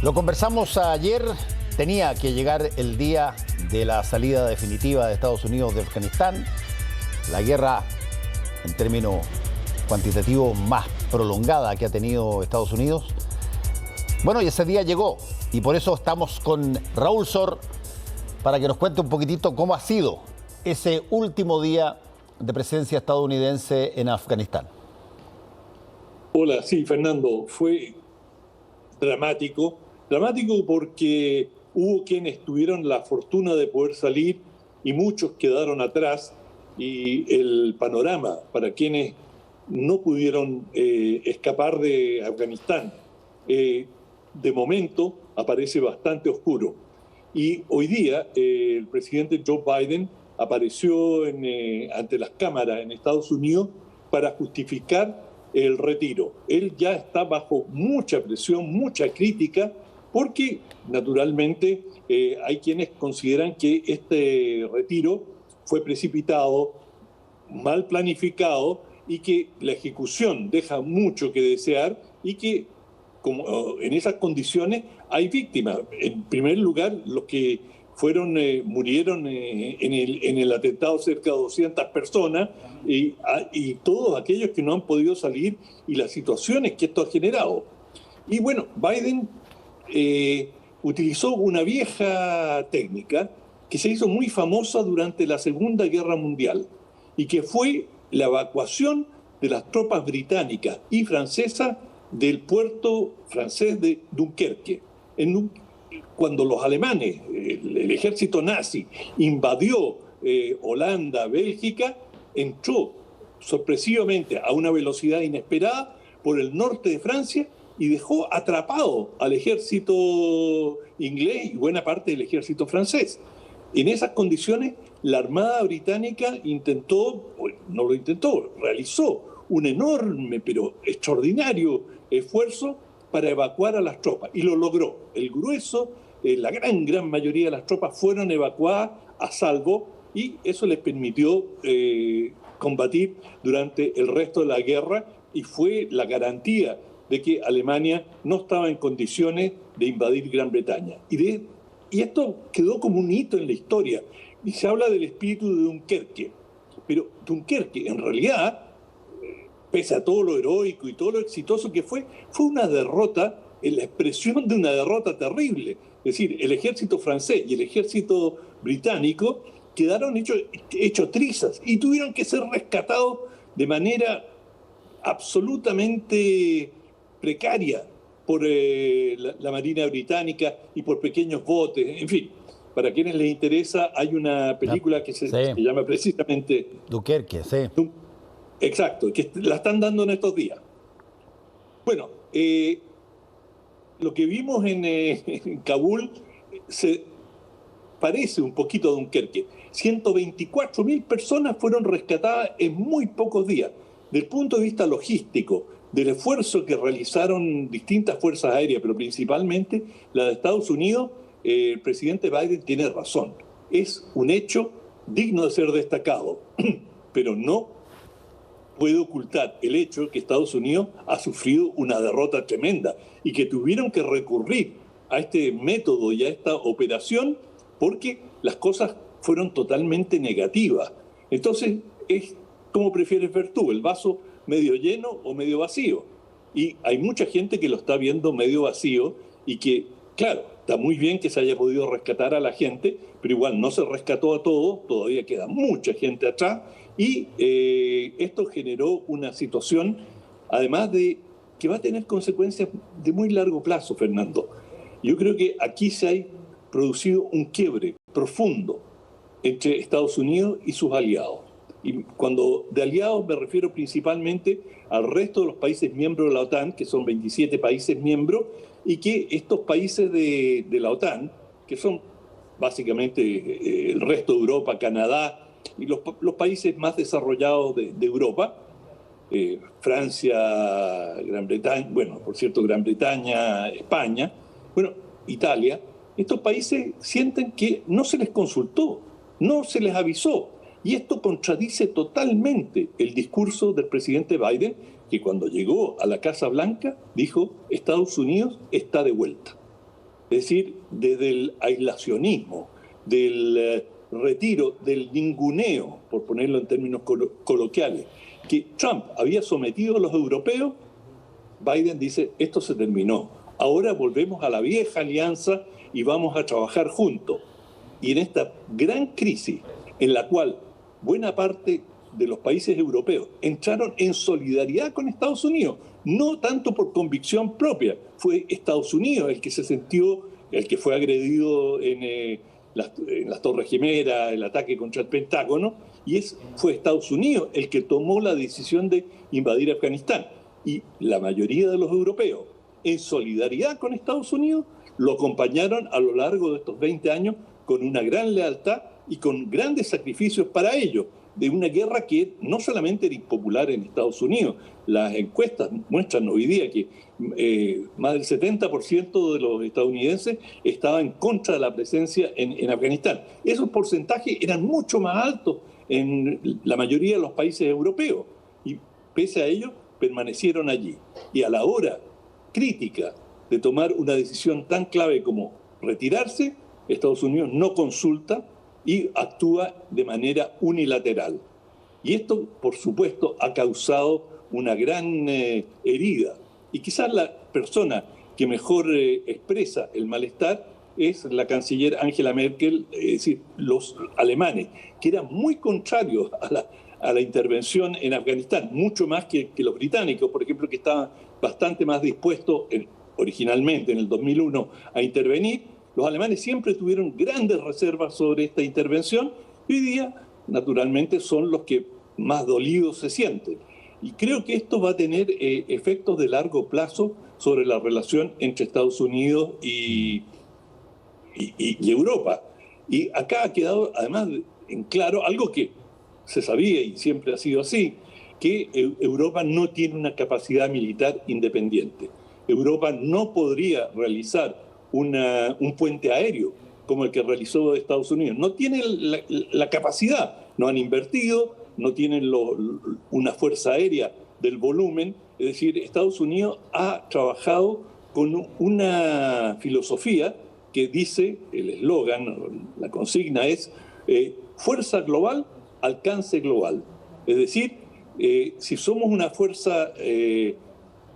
Lo conversamos ayer, tenía que llegar el día de la salida definitiva de Estados Unidos de Afganistán, la guerra en términos cuantitativos más prolongada que ha tenido Estados Unidos. Bueno, y ese día llegó, y por eso estamos con Raúl Sor para que nos cuente un poquitito cómo ha sido ese último día de presencia estadounidense en Afganistán. Hola, sí, Fernando, fue dramático porque hubo quienes tuvieron la fortuna de poder salir y muchos quedaron atrás, y el panorama para quienes no pudieron escapar de Afganistán de momento aparece bastante oscuro. Y hoy día el presidente Joe Biden apareció ante las cámaras en Estados Unidos para justificar el retiro. Él ya está bajo mucha presión, mucha crítica, porque naturalmente hay quienes consideran que este retiro fue precipitado, mal planificado, y que la ejecución deja mucho que desear, y que como en esas condiciones hay víctimas. En primer lugar, los que murieron en el atentado, cerca de 200 personas, y todos aquellos que no han podido salir, y las situaciones que esto ha generado. Y bueno, Biden utilizó una vieja técnica que se hizo muy famosa durante la Segunda Guerra Mundial, y que fue la evacuación de las tropas británicas y francesas del puerto francés de Dunkerque. Cuando los alemanes, el ejército nazi, invadió Holanda, Bélgica, entró sorpresivamente a una velocidad inesperada por el norte de Francia y dejó atrapado al ejército inglés y buena parte del ejército francés. En esas condiciones, la Armada Británica realizó un enorme pero extraordinario esfuerzo para evacuar a las tropas, y lo logró. El grueso, la gran mayoría de las tropas fueron evacuadas a salvo, y eso les permitió combatir durante el resto de la guerra, y fue la garantía de que Alemania no estaba en condiciones de invadir Gran Bretaña. Y esto quedó como un hito en la historia. Y se habla del espíritu de Dunkerque. Pero Dunkerque, en realidad, pese a todo lo heroico y todo lo exitoso que fue una derrota, en la expresión de una derrota terrible. Es decir, el ejército francés y el ejército británico quedaron hechos trizas y tuvieron que ser rescatados de manera absolutamente precaria por la Marina Británica y por pequeños botes. En fin, para quienes les interesa, hay una película que se llama precisamente Dunkerque, sí. Exacto, que la están dando en estos días. Bueno, lo que vimos en Kabul se parece un poquito a Dunkerque. 124.000 personas fueron rescatadas en muy pocos días. Del punto de vista logístico, del esfuerzo que realizaron distintas fuerzas aéreas, pero principalmente la de Estados Unidos, el presidente Biden tiene razón. Es un hecho digno de ser destacado, pero no puede ocultar el hecho que Estados Unidos ha sufrido una derrota tremenda y que tuvieron que recurrir a este método y a esta operación porque las cosas fueron totalmente negativas. Entonces, ¿cómo prefieres ver tú? ¿El vaso medio lleno o medio vacío? Y hay mucha gente que lo está viendo medio vacío, y que, claro, está muy bien que se haya podido rescatar a la gente, pero igual no se rescató a todos, todavía queda mucha gente atrás, y esto generó una situación, además de que va a tener consecuencias de muy largo plazo, Fernando. Yo creo que aquí se ha producido un quiebre profundo entre Estados Unidos y sus aliados. Y cuando de aliados me refiero principalmente al resto de los países miembros de la OTAN, que son 27 países miembros, y que estos países de la OTAN, que son básicamente el resto de Europa, Canadá, y los países más desarrollados de Europa, Francia, Gran Bretaña, por cierto, Gran Bretaña, España, Italia, estos países sienten que no se les consultó, no se les avisó. Y esto contradice totalmente el discurso del presidente Biden, que cuando llegó a la Casa Blanca dijo: Estados Unidos está de vuelta. Es decir, desde el aislacionismo, del retiro, del ninguneo, por ponerlo en términos coloquiales, que Trump había sometido a los europeos, Biden dice, esto se terminó. Ahora volvemos a la vieja alianza y vamos a trabajar juntos. Y en esta gran crisis en la cual buena parte de los países europeos entraron en solidaridad con Estados Unidos, no tanto por convicción propia, fue Estados Unidos el que se sintió, el que fue agredido en las Torres Gemelas, el ataque contra el Pentágono, y fue Estados Unidos el que tomó la decisión de invadir Afganistán. Y la mayoría de los europeos, en solidaridad con Estados Unidos, lo acompañaron a lo largo de estos 20 años con una gran lealtad y con grandes sacrificios para ellos, de una guerra que no solamente era impopular en Estados Unidos. Las encuestas muestran hoy día que más del 70% de los estadounidenses estaba en contra de la presencia en Afganistán. Esos porcentajes eran mucho más altos en la mayoría de los países europeos y pese a ello permanecieron allí. Y a la hora crítica de tomar una decisión tan clave como retirarse, Estados Unidos no consulta y actúa de manera unilateral. Y esto, por supuesto, ha causado una gran herida. Y quizás la persona que mejor expresa el malestar es la canciller Angela Merkel, es decir, los alemanes, que eran muy contrarios a la intervención en Afganistán, mucho más que los británicos, por ejemplo, que estaban bastante más dispuestos originalmente en el 2001 a intervenir. Los alemanes siempre tuvieron grandes reservas sobre esta intervención y hoy día, naturalmente, son los que más dolidos se sienten. Y creo que esto va a tener efectos de largo plazo sobre la relación entre Estados Unidos y Europa. Y acá ha quedado, además, en claro algo que se sabía y siempre ha sido así, que Europa no tiene una capacidad militar independiente. Europa no podría realizar un puente aéreo como el que realizó Estados Unidos. No tiene la capacidad, no han invertido, no tienen una fuerza aérea del volumen. Es decir, Estados Unidos ha trabajado con una filosofía que dice, el eslogan, la consigna es fuerza global, alcance global. Es decir, si somos una fuerza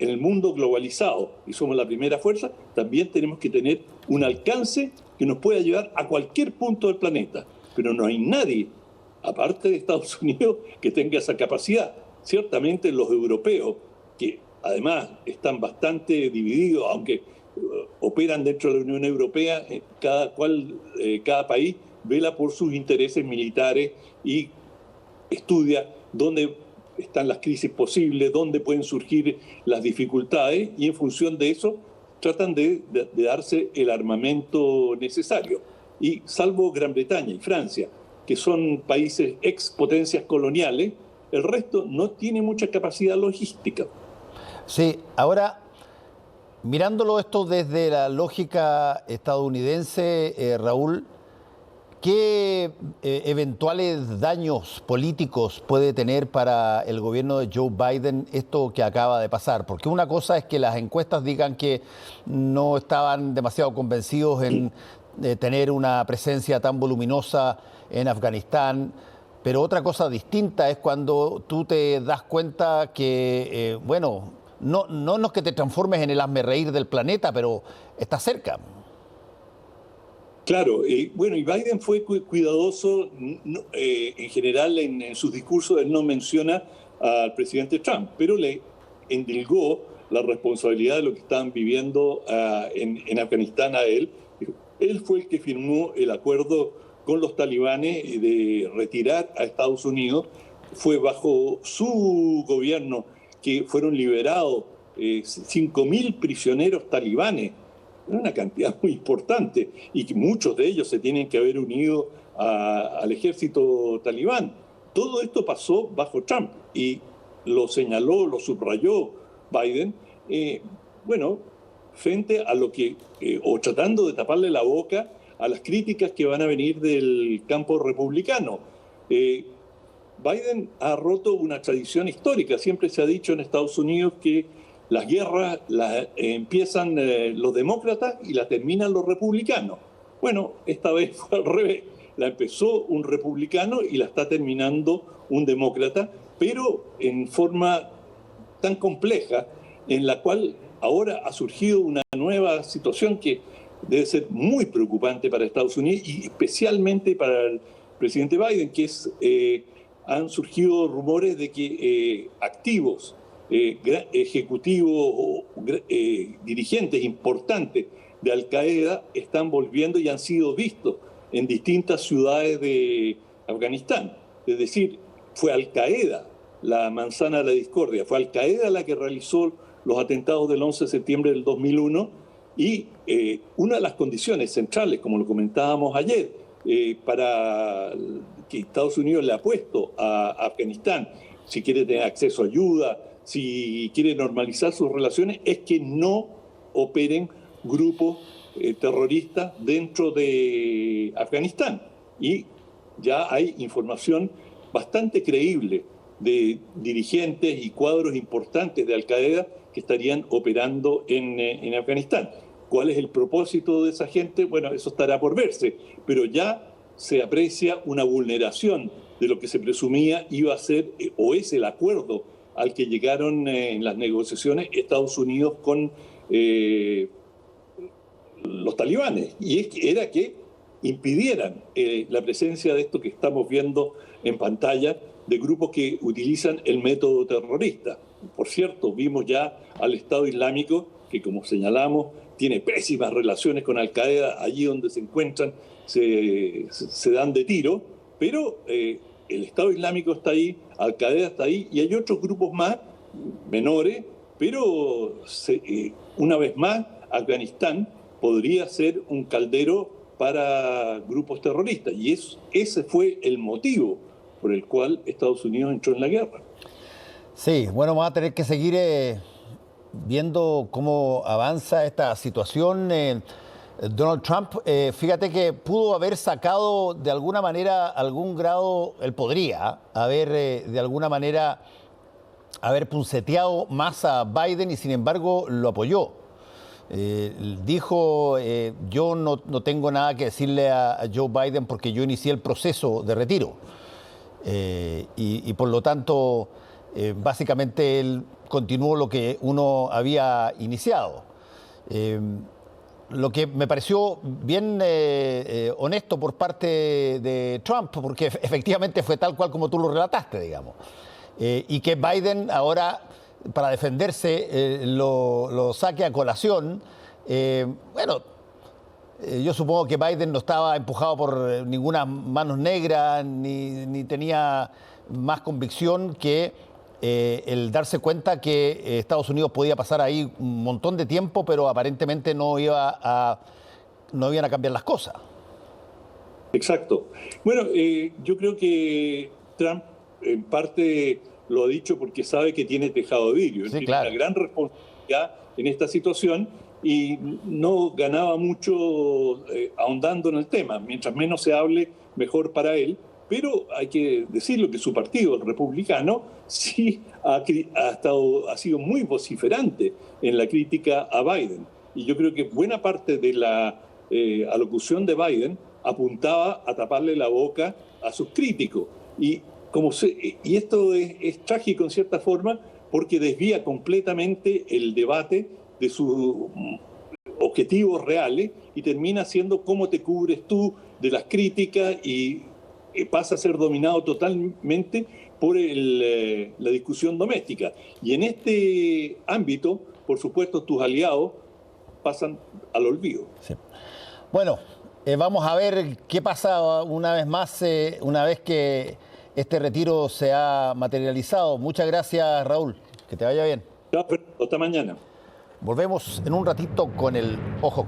en el mundo globalizado y somos la primera fuerza, también tenemos que tener un alcance que nos pueda llevar a cualquier punto del planeta. Pero no hay nadie, aparte de Estados Unidos, que tenga esa capacidad. Ciertamente los europeos, que además están bastante divididos, aunque operan dentro de la Unión Europea, cada país vela por sus intereses militares y estudia dónde están las crisis posibles, dónde pueden surgir las dificultades y en función de eso tratan de darse el armamento necesario. Y salvo Gran Bretaña y Francia, que son países ex potencias coloniales, el resto no tiene mucha capacidad logística. Sí, ahora, mirándolo esto desde la lógica estadounidense, Raúl, ¿qué eventuales daños políticos puede tener para el gobierno de Joe Biden esto que acaba de pasar? Porque una cosa es que las encuestas digan que no estaban demasiado convencidos en tener una presencia tan voluminosa en Afganistán, pero otra cosa distinta es cuando tú te das cuenta que, no es que te transformes en el hazmerreír del planeta, pero está cerca. Claro, y Biden fue cuidadoso en general en sus discursos. Él no menciona al presidente Trump, pero le endilgó la responsabilidad de lo que estaban viviendo en Afganistán a él. Él fue el que firmó el acuerdo con los talibanes de retirar a Estados Unidos. Fue bajo su gobierno que fueron liberados 5.000 prisioneros talibanes. Una cantidad muy importante y que muchos de ellos se tienen que haber unido al ejército talibán. Todo esto pasó bajo Trump y lo señaló, lo subrayó Biden, frente a lo que, o tratando de taparle la boca a las críticas que van a venir del campo republicano. Biden ha roto una tradición histórica. Siempre se ha dicho en Estados Unidos que las guerras las empiezan los demócratas y las terminan los republicanos. Bueno, esta vez fue al revés. La empezó un republicano y la está terminando un demócrata, pero en forma tan compleja, en la cual ahora ha surgido una nueva situación que debe ser muy preocupante para Estados Unidos y especialmente para el presidente Biden, que han surgido rumores de que activos, ejecutivos o dirigentes importantes de Al Qaeda están volviendo y han sido vistos en distintas ciudades de Afganistán. Es decir, fue Al Qaeda la manzana de la discordia, fue Al Qaeda la que realizó los atentados del 11 de septiembre del 2001 y una de las condiciones centrales, como lo comentábamos ayer, para que Estados Unidos le ha puesto a Afganistán, si quiere tener acceso a ayuda, si quiere normalizar sus relaciones, es que no operen grupos terroristas dentro de Afganistán. Y ya hay información bastante creíble de dirigentes y cuadros importantes de Al Qaeda que estarían operando en Afganistán. ¿Cuál es el propósito de esa gente? Bueno, eso estará por verse, pero ya se aprecia una vulneración de lo que se presumía iba a ser o es el acuerdo al que llegaron en las negociaciones Estados Unidos con los talibanes, y era que impidieran la presencia de esto que estamos viendo en pantalla, de grupos que utilizan el método terrorista. Por cierto, vimos ya al Estado Islámico, que como señalamos, tiene pésimas relaciones con Al Qaeda, allí donde se encuentran se dan de tiro, pero el Estado Islámico está ahí, Al Qaeda está ahí, y hay otros grupos más, menores, pero una vez más, Afganistán podría ser un caldero para grupos terroristas, y ese fue el motivo por el cual Estados Unidos entró en la guerra. Sí, bueno, vamos a tener que seguir viendo cómo avanza esta situación. Donald Trump, fíjate que pudo haber sacado de alguna manera algún grado, él podría haber de alguna manera haber punceteado más a Biden y sin embargo lo apoyó. Dijo, yo no tengo nada que decirle a Joe Biden porque yo inicié el proceso de retiro. Y por lo tanto, básicamente él continuó lo que uno había iniciado. Lo que me pareció bien honesto por parte de Trump, porque efectivamente fue tal cual como tú lo relataste, digamos. Y que Biden ahora, para defenderse, lo saque a colación. Yo supongo que Biden no estaba empujado por ninguna manos negras ni tenía más convicción que el darse cuenta que Estados Unidos podía pasar ahí un montón de tiempo, pero aparentemente no iban a cambiar las cosas. Exacto. Bueno, yo creo que Trump en parte lo ha dicho porque sabe que tiene tejado de vidrio. Él tiene una gran responsabilidad en esta situación y no ganaba mucho ahondando en el tema. Mientras menos se hable, mejor para él. Pero hay que decirlo que su partido, el republicano, sí ha sido muy vociferante en la crítica a Biden. Y yo creo que buena parte de la alocución de Biden apuntaba a taparle la boca a sus críticos. Y esto es trágico en cierta forma porque desvía completamente el debate de sus objetivos reales y termina siendo cómo te cubres tú de las críticas y pasa a ser dominado totalmente por la discusión doméstica. Y en este ámbito, por supuesto, tus aliados pasan al olvido. Sí. Bueno, vamos a ver qué pasa una vez más, una vez que este retiro se ha materializado. Muchas gracias, Raúl. Que te vaya bien. Hasta mañana. Volvemos en un ratito con el Ojo.